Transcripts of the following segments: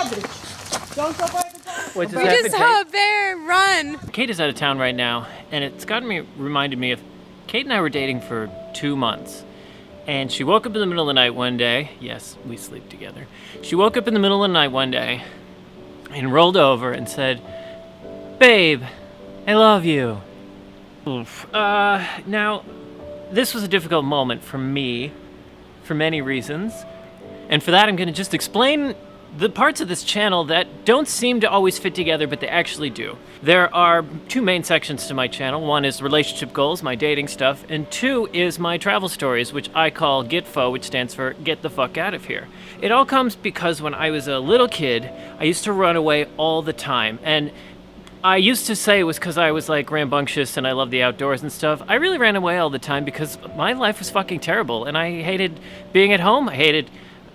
What just We happened, just saw a bear run. Kate is out of town right now, and it's reminded me of Kate and I were dating for 2 months. And she woke up in the middle of the night one day. Yes, we sleep together. She woke up in the middle of the night one day and rolled over and said, "Babe, I love you." Oof. Now, this was a difficult moment for me for many reasons. And for that, I'm going to just explain the parts of this channel that don't seem to always fit together, but they actually do. There are 2 main sections to my channel. One is relationship goals, my dating stuff, and 2 is my travel stories, which I call GetFo, which stands for Get the Fuck Out of Here. It all comes because when I was a little kid, I used to run away all the time. And I used to say it was because I was like rambunctious and I love the outdoors and stuff. I really ran away all the time because my life was fucking terrible, and I hated being at home. I hated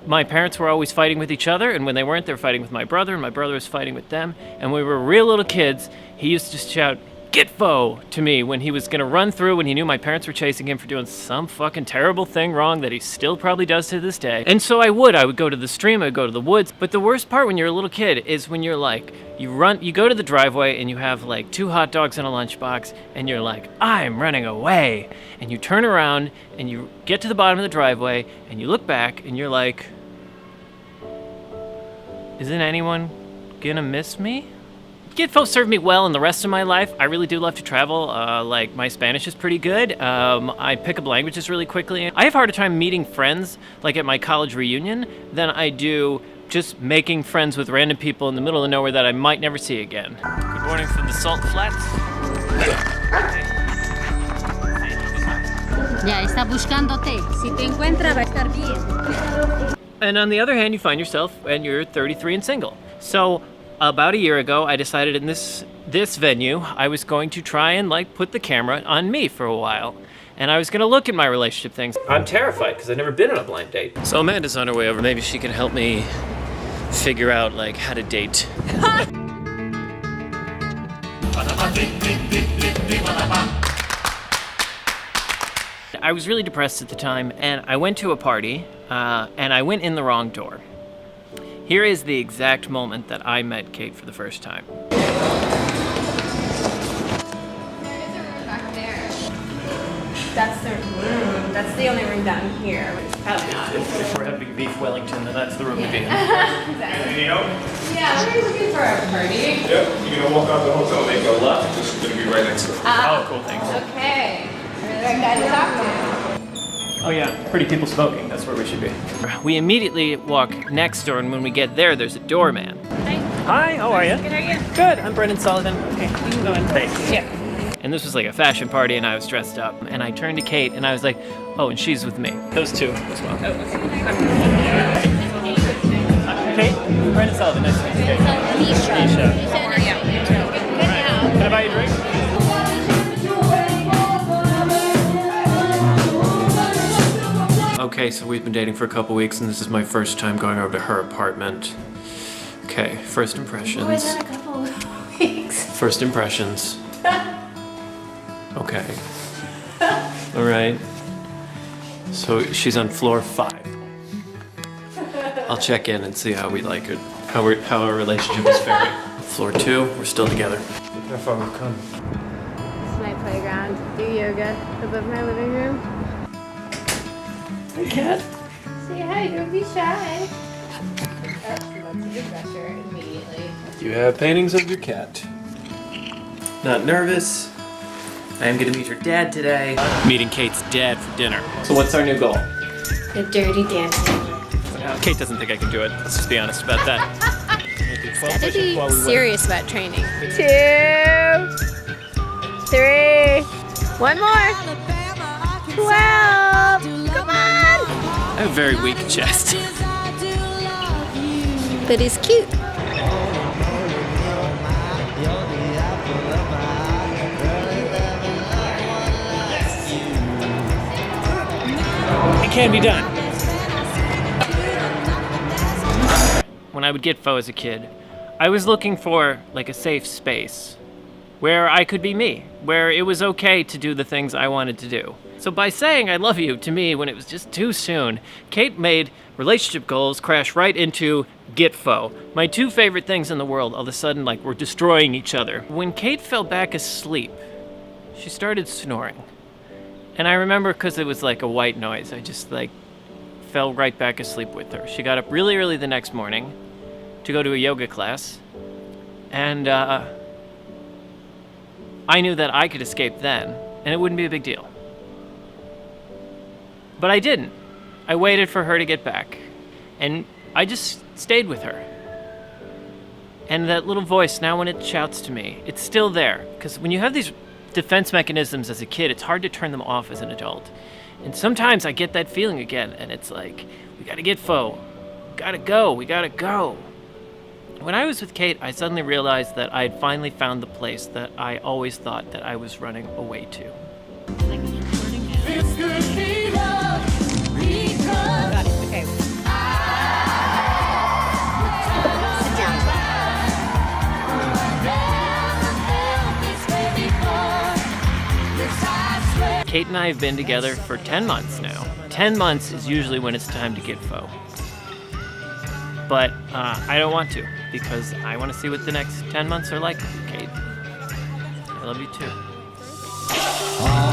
my parents were always fighting with each other, and when they weren't, they were fighting with my brother, and my brother was fighting with them. And when we were real little kids, he used to shout, "Get-fo!" to me when he was gonna run through, when he knew my parents were chasing him for doing some fucking terrible thing wrong that he still probably does to this day. And so I would go to the stream, I would go to the woods. But the worst part when you're a little kid is when you're like, you go to the driveway and you have like 2 hot dogs in a lunchbox, and you're like, "I'm running away." And you turn around and you get to the bottom of the driveway and you look back and you're like, "Isn't anyone gonna miss me?" GetFo served me well in the rest of my life. I really do love to travel. Like, my Spanish is pretty good. I pick up languages really quickly. I have a harder time meeting friends, like at my college reunion, than I do just making friends with random people in the middle of nowhere that I might never see again. Good morning from the Salt Flats. Ya está buscándote. Si te encuentra, va a estar bien. And on the other hand, you find yourself and you're 33 and single. So about a year ago, I decided in this venue, I was going to try and like put the camera on me for a while. And I was gonna look at my relationship things. I'm terrified because I've never been on a blind date. So Amanda's on her way over. Maybe she can help me figure out like how to date. I was really depressed at the time, and I went to a party, and I went in the wrong door. Here is the exact moment that I met Kate for the first time. There is a room back there. That's the room. That's the only room down here, which is probably not. If we're having beef Wellington, then that's the room to be in. Exactly. Anything else? Yeah, we're looking for a party. Yep, you're gonna walk out the hotel, then go left, this is gonna be right next to it. Oh, cool, thanks. Okay. You're the right guy to talk to. Oh yeah, pretty people smoking, that's where we should be. We immediately walk next door, and when we get there, there's a doorman. Hi, how are you? Good, are you? Good, I'm Brendan Sullivan. Okay, you can go in. Thanks. Yeah. And this was like a fashion party, and I was dressed up. And I turned to Kate, and I was like, "Oh, and she's with me." Those 2 as well. Kate, Brendan Sullivan, nice to meet you. Nisha. How are you? Good now. Can I buy you a drink? Okay, so we've been dating for a couple weeks, and this is my first time going over to her apartment. Okay, first impressions. More than a couple of weeks. First impressions. Okay. All right. So she's on floor 5. I'll check in and see how we like it, how our relationship is faring. Floor 2, we're still together. Look how far we've come. This is my playground. Do yoga above my living room. Hey, cat. Say hi, don't be shy. That's a good pressure immediately. You have paintings of your cat. Not nervous. I am gonna meet her dad today. Meeting Kate's dad for dinner. So what's our new goal? The dirty dancing. Kate doesn't think I can do it. Let's just be honest about that. Gotta be serious about training. 2, 3, 1 more. 12. Come on. I have a very weak chest. But he's cute. It can be done. When I would get GetFo as a kid, I was looking for like a safe space where I could be me, where it was okay to do the things I wanted to do. So by saying I love you to me when it was just too soon, Kate made relationship goals crash right into Get fo. My two favorite things in the world all of a sudden like were destroying each other. When Kate fell back asleep, she started snoring. And I remember because it was like a white noise, I just like fell right back asleep with her. She got up really early the next morning to go to a yoga class, and I knew that I could escape then, and it wouldn't be a big deal. But I didn't. I waited for her to get back, and I just stayed with her. And that little voice, now when it shouts to me, it's still there. Because when you have these defense mechanisms as a kid, it's hard to turn them off as an adult. And sometimes I get that feeling again, and it's like, we gotta get fo. Gotta go, we gotta go. When I was with Kate, I suddenly realized that I had finally found the place that I always thought that I was running away to. Got it. Okay. Sit down. Kate and I have been together for 10 months now. 10 months is usually when it's time to get fo. But I don't want to, because I want to see what the next 10 months are like, Kate. I love you too.